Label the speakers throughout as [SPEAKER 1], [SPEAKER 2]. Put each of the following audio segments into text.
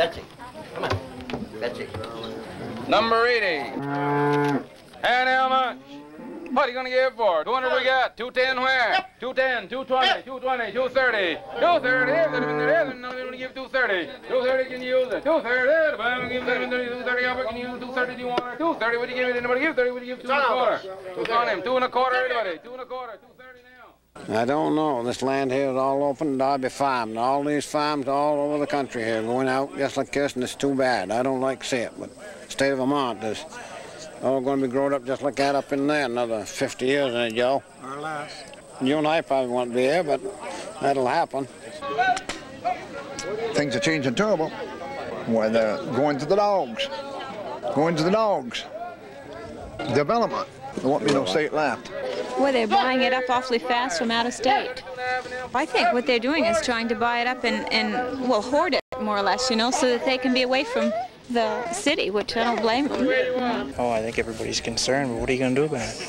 [SPEAKER 1] Betsy. Come on. Betsy.
[SPEAKER 2] Number 80. And how much? What are you going to give for? 200 we got. 210 where? 210, 220, 220, 230. 230. I'm going to give 230. 230 can you use it? 230. If I'm going to give 230, Albert, can you use 230? Do you want it? 230, would you give it? Anybody give 30? Would you give 2 1/4? 2 on him. 2 1/4, everybody. 2 1/4. 230 now.
[SPEAKER 3] I don't know. This land here is all open to be farmed. All these farms all over the country here going out just like this, and it's too bad. I don't like to see it, but the state of Vermont is all going to be growing up just like that up in there another 50 years, ain't it, Joe?
[SPEAKER 4] Or less.
[SPEAKER 3] You and I probably won't be here, but that'll happen.
[SPEAKER 4] Things are changing terrible. Why, they're going to the dogs. Going to the dogs. Development. There won't be no state left.
[SPEAKER 5] Well, they're buying it up awfully fast from out of state. I think what they're doing is trying to buy it up and well, hoard it, more or less, you know, so that they can be away from the city, which I don't blame them.
[SPEAKER 6] Oh, I think everybody's concerned, but what are you going to do about it?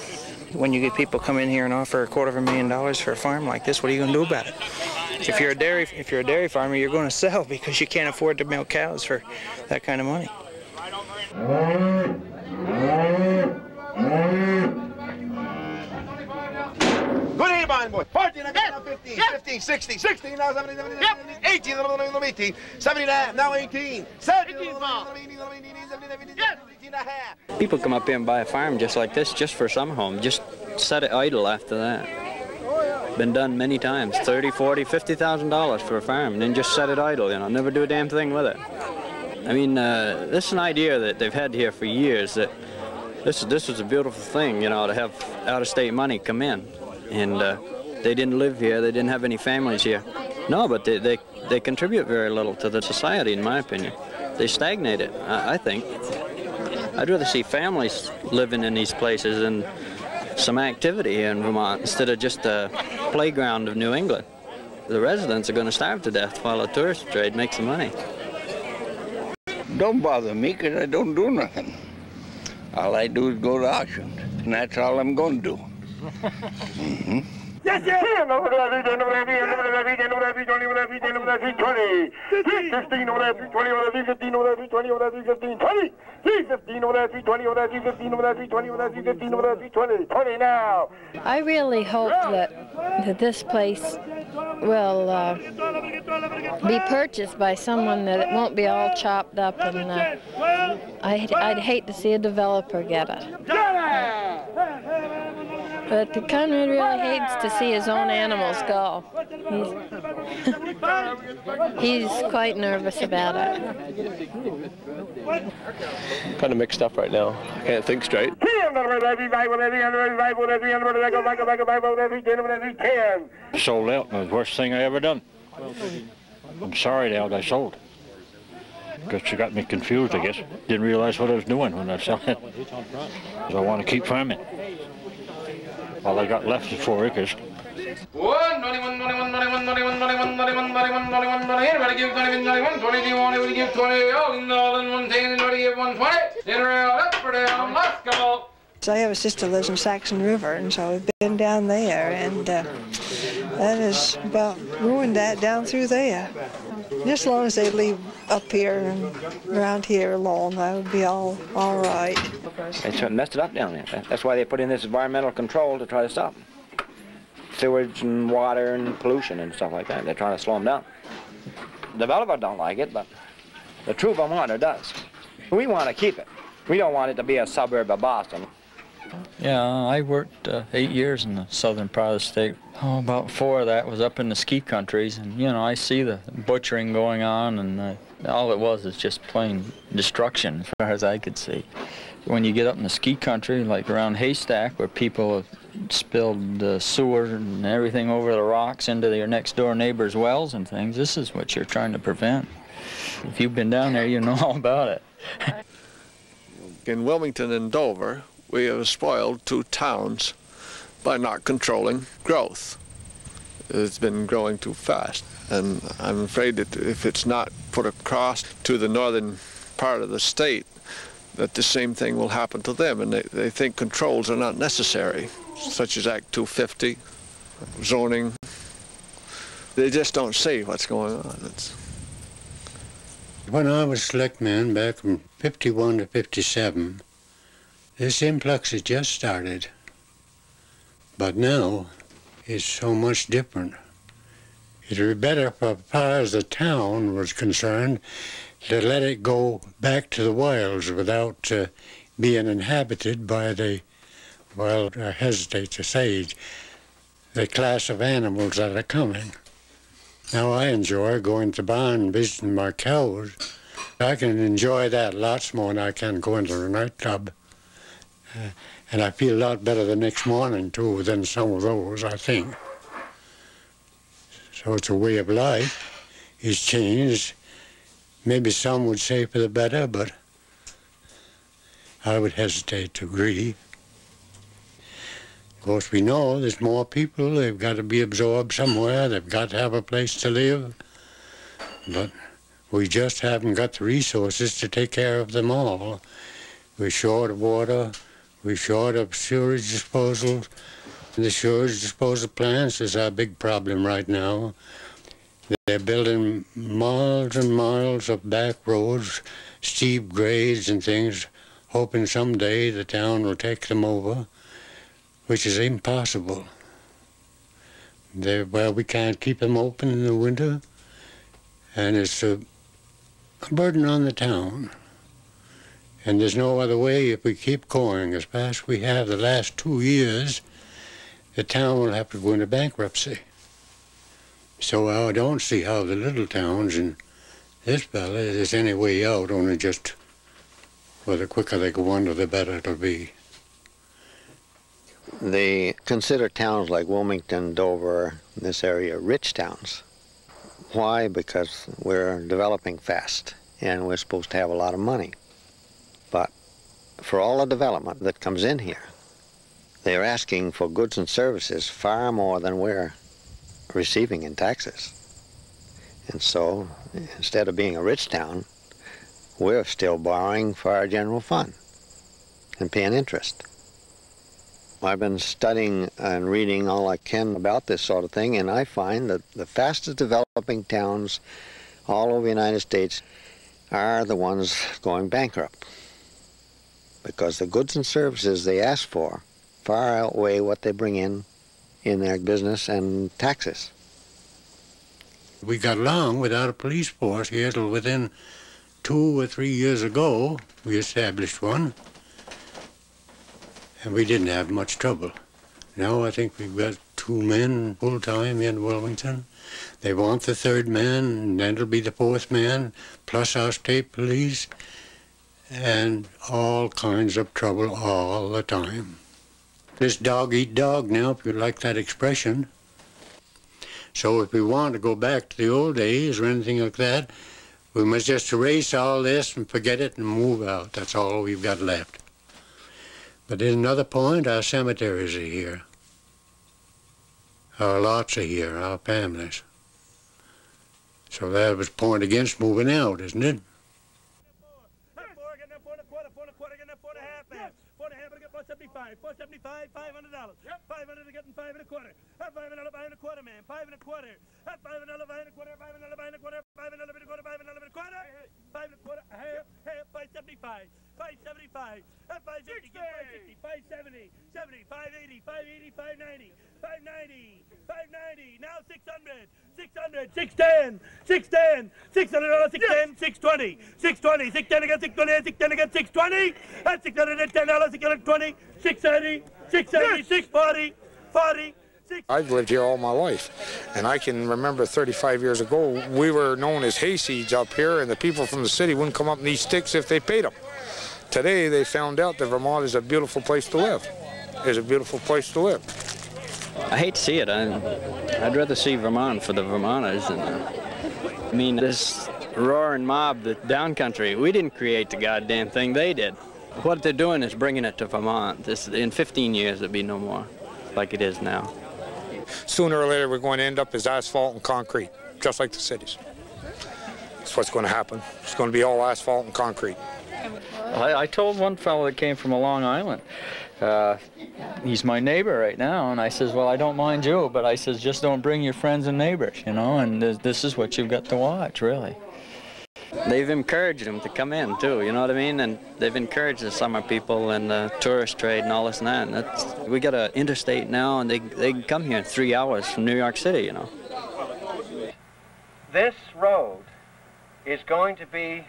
[SPEAKER 6] When you get people come in here and offer $250,000 for a farm like this, what are you going to do about it? If you're a dairy farmer, you're going to sell because you can't afford to milk cows for that kind of money.
[SPEAKER 7] Good evening, my boy. 14, 15, 15, 16, 16, now 17, 18, 18, 17, now 18, 17,
[SPEAKER 8] People come up here and buy a farm just like this, just for some home, just set it idle after that. Been done many times, $30,000, $40,000, $50,000 for a farm, and then just set it idle, you know, never do a damn thing with it. I mean, this is an idea that they've had here for years, that this was a beautiful thing, you know, to have out-of-state money come in. And they didn't live here, they didn't have any families here. No, but they contribute very little to the society, in my opinion. They stagnate it, I think. I'd rather see families living in these places and some activity here in Vermont instead of just a playground of New England. The residents are going to starve to death while the tourist trade makes the money.
[SPEAKER 9] Don't bother me, because I don't do nothing. All I do is go to auctions, and that's all I'm going to do. Mm-hmm.
[SPEAKER 7] Yes, yes! 16 over there, 20 over there, 15 over there, 20 over there, 15 over there, 15 over there, 15 over there, 20 over there, 15 over there, 20 over there, 20 over there, 20 now.
[SPEAKER 10] I really hope that this place will be purchased by someone that it won't be all chopped up, and I'd hate to see a developer get it. But the Conrad really hates to see his own animals go. He's quite nervous about it.
[SPEAKER 11] Kind of mixed up right now. I can't think straight.
[SPEAKER 12] Sold out, and the worst thing I ever done. I'm sorry now that I sold. Because she got me confused, I guess. Didn't realize what I was doing when I was selling it. Because I want to keep farming. All I got left is 4 acres.
[SPEAKER 2] 1, 21, 21, 21, 21, 21, 21, 21, 21, 20. Everybody give 21, 21, 20. Do you want to give 20? All in 110, everybody give 120. In around, up or down, let's go.
[SPEAKER 13] So I have a sister lives in Saxon River, and so we've been down there, and that has about ruined that down through there. Just as long as they leave up here and around here alone, that would be all right.
[SPEAKER 14] They messed it up down there. That's why they put in this environmental control to try to stop them. Sewage and water and pollution and stuff like that. They're trying to slow them down. The developer don't like it, but the true Vermonter does. We want to keep it. We don't want it to be a suburb of Boston.
[SPEAKER 8] Yeah, I worked 8 years in the southern part of the state. Oh, about 4 of that was up in the ski countries, and you know, I see the butchering going on, and all it was is just plain destruction as far as I could see. When you get up in the ski country, like around Haystack, where people have spilled sewer and everything over the rocks into their next door neighbor's wells and things, this is what you're trying to prevent. If you've been down there, you know all about it.
[SPEAKER 15] In Wilmington and Dover, we have spoiled 2 towns by not controlling growth. It's been growing too fast, and I'm afraid that if it's not put across to the northern part of the state, that the same thing will happen to them, and they think controls are not necessary, such as Act 250, zoning. They just don't see what's going on.
[SPEAKER 16] When I was selectman back from 51 to 57, this influx had just started. But now, it's so much different. It would be better, as far as the town was concerned, to let it go back to the wilds without being inhabited by the, well, I hesitate to say, the class of animals that are coming. Now I enjoy going to the barn and visiting my cows. I can enjoy that lots more than I can going to the nightclub. And I feel a lot better the next morning, too, than some of those, I think. So it's a way of life. It's changed. Maybe some would say for the better, but I would hesitate to agree. Of course, we know there's more people. They've got to be absorbed somewhere. They've got to have a place to live. But we just haven't got the resources to take care of them all. We're short of water. We're short of sewage disposal. The sewage disposal plants is our big problem right now. They're building miles and miles of back roads, steep grades and things, hoping someday the town will take them over, which is impossible. Well, we can't keep them open in the winter, and it's a burden on the town. And there's no other way. If we keep going as fast as we have the last 2 years, the town will have to go into bankruptcy. So I don't see how the little towns in this valley there's any way out, only just, well, the quicker they go under, the better it'll be.
[SPEAKER 3] They consider towns like Wilmington, Dover, this area, rich towns. Why? Because we're developing fast, and we're supposed to have a lot of money. But for all the development that comes in here, they're asking for goods and services far more than we're receiving in taxes. And so, instead of being a rich town, we're still borrowing for our general fund and paying interest. I've been studying and reading all I can about this sort of thing, and I find that the fastest developing towns all over the United States are the ones going bankrupt, because the goods and services they ask for far outweigh what they bring in their business and taxes.
[SPEAKER 16] We got along without a police force here till within 2 or 3 years ago. We established one, and we didn't have much trouble. Now I think we've got 2 men full-time in Wilmington. They want the 3rd man, and then it'll be the 4th man, plus our state police, and all kinds of trouble all the time. This dog eat dog now, if you like that expression. So if we want to go back to the old days or anything like that, we must just erase all this and forget it and move out. That's all we've got left. But there's another point, our cemeteries are here. Our lots are here, our families. So that was a point against moving out, isn't it?
[SPEAKER 7] 475, $500. Yep. $500 to get in 5 1/4. $5 5 1/4, man. 5 1/4. $5 5 1/4. $5 5 1/4. $5 5 1/4. $5 575. 575. 550. 570. 70. 580. 580. 590. 590. 590. Now 600. 600. 610. 610. $600. 610. 620. 620. 610 again. 620. 610 again. 620. That's $610. 620. 630. 670. 640. 40.
[SPEAKER 17] I've lived here all my life, and I can remember 35 years ago, we were known as hayseeds up here, and the people from the city wouldn't come up and eat sticks if they paid them. Today, they found out that Vermont is a beautiful place to live. It's a beautiful place to live.
[SPEAKER 8] I hate to see it. I'd rather see Vermont for the Vermonters. I mean, this roaring mob, the downcountry, we didn't create the goddamn thing, they did. What they're doing is bringing it to Vermont. In 15 years, there'll be no more like it is now.
[SPEAKER 17] Sooner or later, we're going to end up as asphalt and concrete, just like the cities. That's what's going to happen. It's going to be all asphalt and concrete.
[SPEAKER 18] I told one fellow that came from Long Island, he's my neighbor right now, and I says, well, I don't mind you, but I says, just don't bring your friends and neighbors, you know, and this is what you've got to watch, really.
[SPEAKER 8] They've encouraged them to come in too, you know what I mean? And they've encouraged the summer people and the tourist trade and all this and that. And we got an interstate now, and they can come here in 3 hours from New York City, you know.
[SPEAKER 19] This road is going to be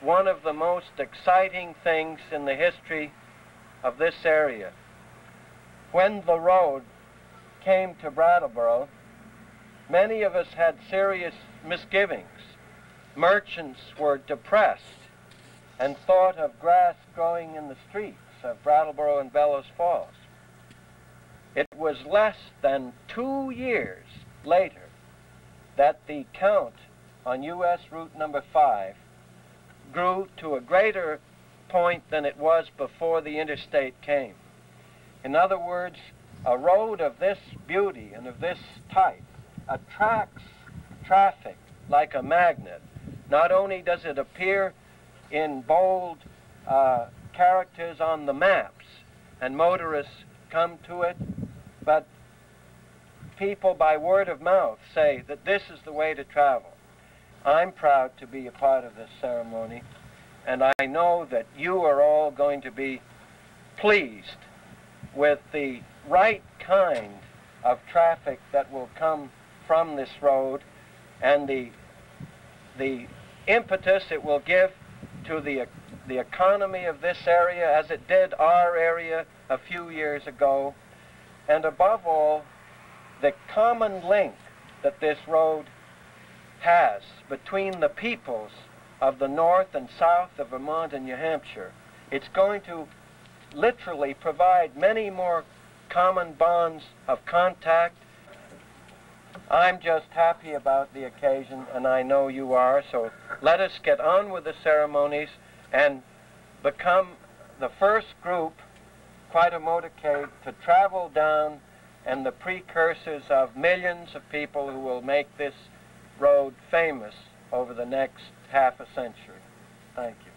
[SPEAKER 19] one of the most exciting things in the history of this area. When the road came to Brattleboro, many of us had serious misgivings. Merchants were depressed and thought of grass growing in the streets of Brattleboro and Bellows Falls. It was less than 2 years later that the count on U.S. Route number 5 grew to a greater point than it was before the interstate came. In other words, a road of this beauty and of this type attracts traffic like a magnet. Not only does it appear in bold characters on the maps, and motorists come to it, but people by word of mouth say that this is the way to travel. I'm proud to be a part of this ceremony, and I know that you are all going to be pleased with the right kind of traffic that will come from this road and the impetus it will give to the economy of this area as it did our area a few years ago, and above all, the common link that this road has between the peoples of the north and south of Vermont and New Hampshire. It's going to literally provide many more common bonds of contact. I'm just happy about the occasion, and I know you are, so let us get on with the ceremonies and become the first group, quite a motorcade, to travel down and the precursors of millions of people who will make this road famous over the next half a century. Thank you.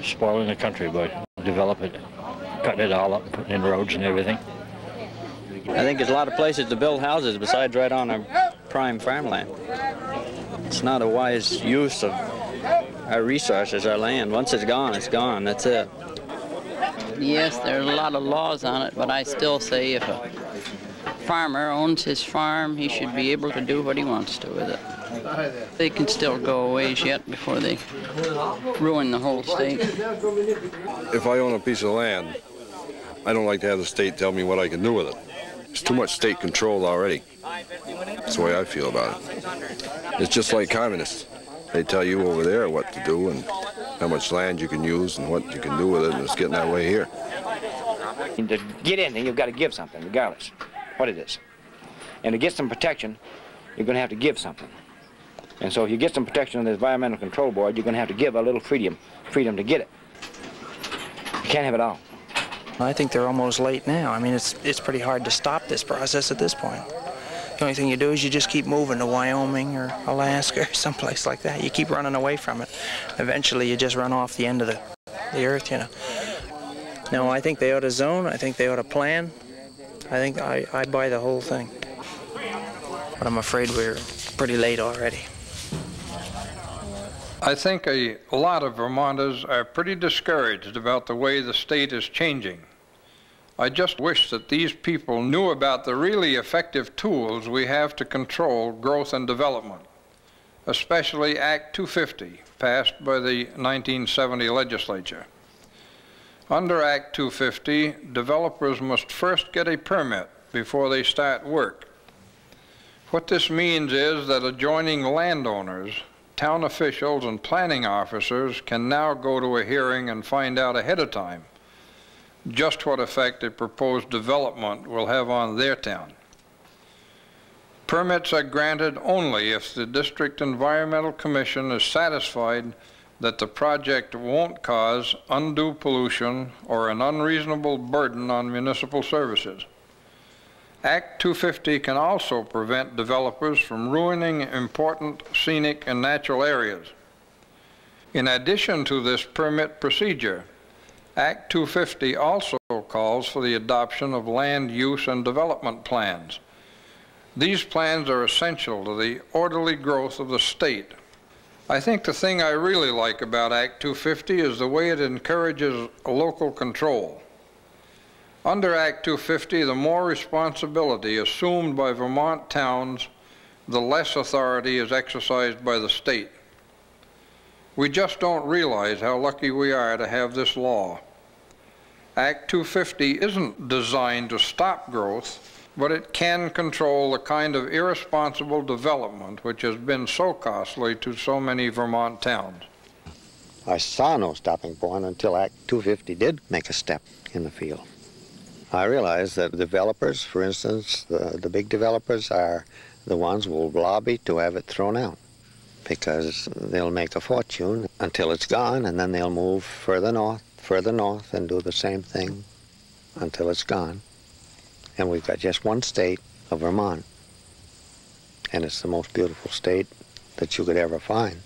[SPEAKER 12] Spoiling the country by developing it, cutting it all up, putting in roads and everything.
[SPEAKER 8] I think there's a lot of places to build houses besides right on our prime farmland. It's not a wise use of our resources, our land. Once it's gone, that's it.
[SPEAKER 20] Yes, there's a lot of laws on it, but I still say if a farmer owns his farm, he should be able to do what he wants to with it. They can still go a ways yet before they ruin the whole state.
[SPEAKER 21] If I own a piece of land, I don't like to have the state tell me what I can do with it. It's too much state control already. That's the way I feel about it. It's just like communists. They tell you over there what to do and how much land you can use and what you can do with it, and it's getting that way here.
[SPEAKER 14] And to get in there, you've got to give something, regardless what it is. And to get some protection, you're going to have to give something. And so if you get some protection on the Environmental Control Board, you're going to have to give a little freedom to get it. You can't have it all.
[SPEAKER 6] I think they're almost late now. I mean, it's pretty hard to stop this process at this point. The only thing you do is you just keep moving to Wyoming or Alaska or someplace like that. You keep running away from it. Eventually, you just run off the end of the earth, you know. No, I think they ought to zone. I think they ought to plan. I think I buy the whole thing. But I'm afraid we're pretty late already.
[SPEAKER 22] I think a lot of Vermonters are pretty discouraged about the way the state is changing. I just wish that these people knew about the really effective tools we have to control growth and development, especially Act 250, passed by the 1970 legislature. Under Act 250, developers must first get a permit before they start work. What this means is that adjoining landowners, town officials, and planning officers can now go to a hearing and find out ahead of time just what effect a proposed development will have on their town. Permits are granted only if the District Environmental Commission is satisfied that the project won't cause undue pollution or an unreasonable burden on municipal services. Act 250 can also prevent developers from ruining important scenic and natural areas. In addition to this permit procedure, Act 250 also calls for the adoption of land use and development plans. These plans are essential to the orderly growth of the state. I think the thing I really like about Act 250 is the way it encourages local control. Under Act 250, the more responsibility assumed by Vermont towns, the less authority is exercised by the state. We just don't realize how lucky we are to have this law. Act 250 isn't designed to stop growth, but it can control the kind of irresponsible development which has been so costly to so many Vermont towns.
[SPEAKER 1] I saw no stopping point until Act 250 did make a step in the field. I realized that developers, for instance, the big developers are the ones who will lobby to have it thrown out, because they'll make a fortune until it's gone, and then they'll move further north, and do the same thing until it's gone. And we've got just one state of Vermont, and it's the most beautiful state that you could ever find.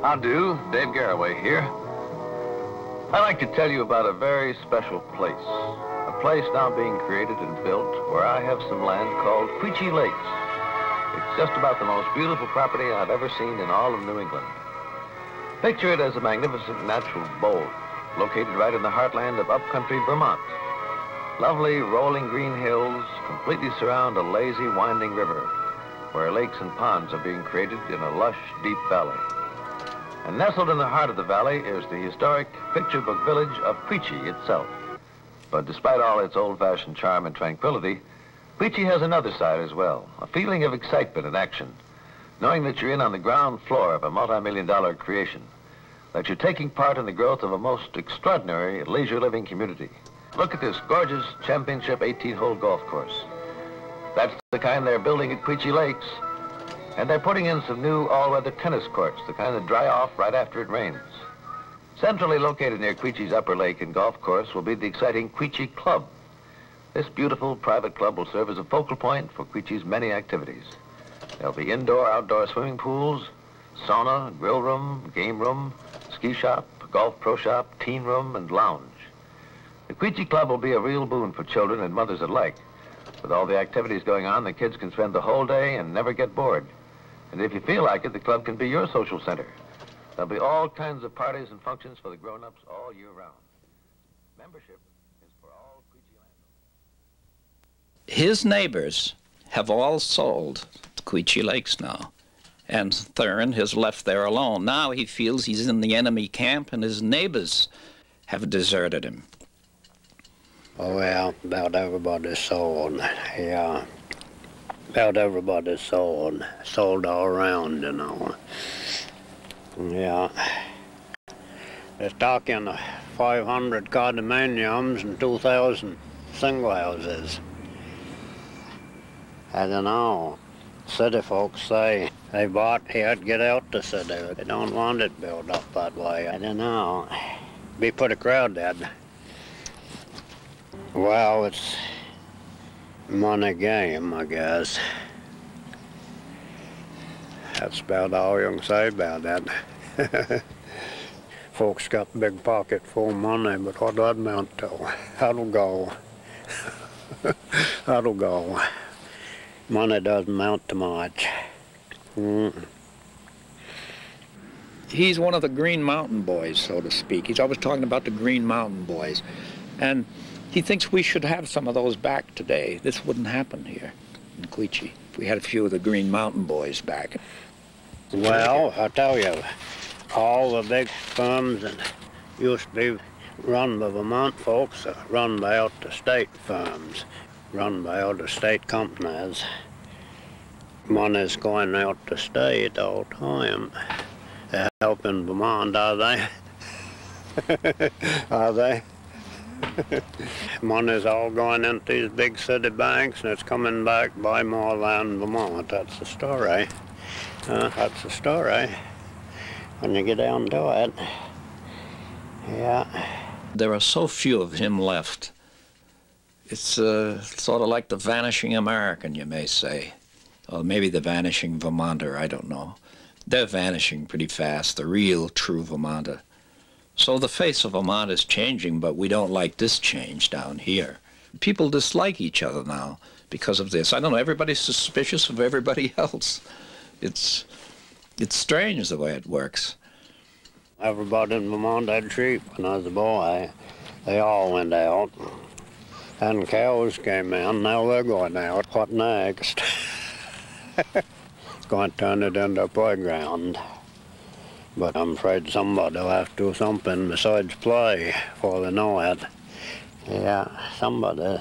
[SPEAKER 4] How do? Dave Garraway here. I'd like to tell you about a very special place. A place now being created and built where I have some land called Quechee Lakes. It's just about the most beautiful property I've ever seen in all of New England. Picture it as a magnificent natural bowl located right in the heartland of upcountry Vermont. Lovely rolling green hills completely surround a lazy winding river where lakes and ponds are being created in a lush, deep valley. And nestled in the heart of the valley is the historic picture book village of Quechee itself. But despite all its old-fashioned charm and tranquility, Quechee has another side as well, a feeling of excitement and action, knowing that you're in on the ground floor of a multi-million-dollar creation, that you're taking part in the growth of a most extraordinary leisure living community. Look at this gorgeous championship 18-hole golf course. That's the kind they're building at Quechee Lakes. And they're putting in some new all-weather tennis courts, the kind that dry off right after it rains. Centrally located near Quechee's upper lake and golf course will be the exciting Quechee Club. This beautiful private club will serve as a focal point for Quechee's many activities. There'll be indoor-outdoor swimming pools, sauna, grill room, game room, ski shop, golf pro shop, teen room, and lounge. The Quechee Club will be a real boon for children and mothers alike. With all the activities going on, the kids can spend the whole day and never get bored. And if you feel like it, the club can be your social center. There'll be all kinds of parties and functions for the grown-ups all year round. Membership is for all Quechee land.
[SPEAKER 23] His neighbors have all sold Quechee Lakes now, and Thurin has left there alone. Now he feels he's in the enemy camp, and his neighbors have deserted him.
[SPEAKER 3] Oh, well, about everybody's sold, yeah. About everybody's sold all around, you know. Yeah. They're talking 500 condominiums and 2,000 single houses.
[SPEAKER 1] I don't know. City folks say they bought here to get out the city. They don't want it built up that way. I don't know. Be pretty crowded. Well, it's money game, I guess. That's about all you can say about that. Folks got a big pocket full of money, but what that amount to? That'll go. That'll go. Money doesn't amount to much.
[SPEAKER 23] He's one of the Green Mountain Boys, so to speak. He's always talking about the Green Mountain Boys. And he thinks we should have some of those back today. This wouldn't happen here in Quechee if we had a few of the Green Mountain Boys back.
[SPEAKER 1] Well, I tell you, all the big firms that used to be run by Vermont folks are run by out-of-state firms, run by out-of-state companies. Money's going out to state all the time. They're helping Vermont, are they? Are they? Money's all going into these big city banks, and it's coming back by more land Vermont. That's the story. That's the story. When you get down to it, yeah.
[SPEAKER 23] There are so few of him left. It's sort of like the vanishing American, you may say. Or maybe the vanishing Vermonter, I don't know. They're vanishing pretty fast, the real, true Vermonter. So the face of Vermont is changing, but we don't like this change down here. People dislike each other now because of this. I don't know, everybody's suspicious of everybody else. It's strange the way it works.
[SPEAKER 1] Everybody in Vermont had sheep when I was a boy. They all went out. And cows came in, now they're going out. What next? It's going to turn it into a playground. But I'm afraid somebody will have to do something besides play before they know it. Yeah, somebody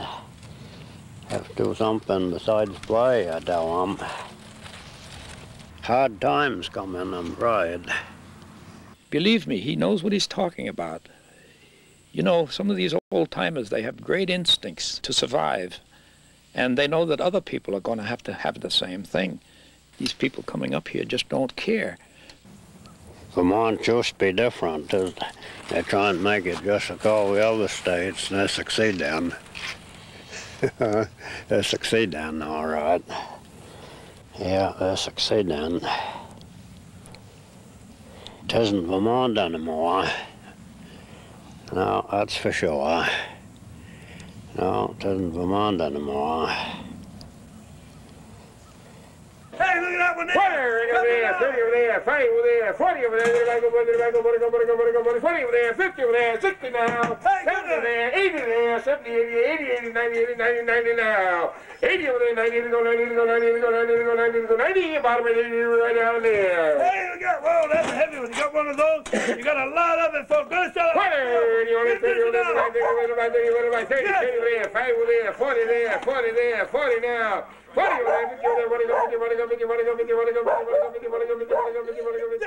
[SPEAKER 1] have to do something besides play, I tell them. Hard times coming, I'm afraid.
[SPEAKER 23] Believe me, he knows what he's talking about. You know, some of these old-timers, they have great instincts to survive. And they know that other people are going to have the same thing. These people coming up here just don't care.
[SPEAKER 1] Vermont used to be different. They try and make it just like all the other states, and they succeed in. They succeed in, all right. Yeah, they succeed in. It isn't Vermont anymore. No, that's for sure. No, it isn't Vermont anymore.
[SPEAKER 7] Hey, look at that one there!
[SPEAKER 2] 20 over there, 30 over there, 40 over there, 40 over there, 50 over there, 60 now, 70 over there, 80 there, 70, 80, 90, 90 now, 80 over there, 90, 90, 90, bottom of 80 right down there.
[SPEAKER 7] Hey, look at, whoa, that's a heavy one. You got one of those? You got a lot of it, folks. Go sell it.
[SPEAKER 2] 20 over there, 30 over there, 5 over there, 40 there, 40 there, 40 now. 40 over there, 50 over there, 40 go, 50, 40 go, 50, 40 go, 50, 40 go, 50, 40 go, 50, 40 go, 50, 40 go, 50, 40 go, 50.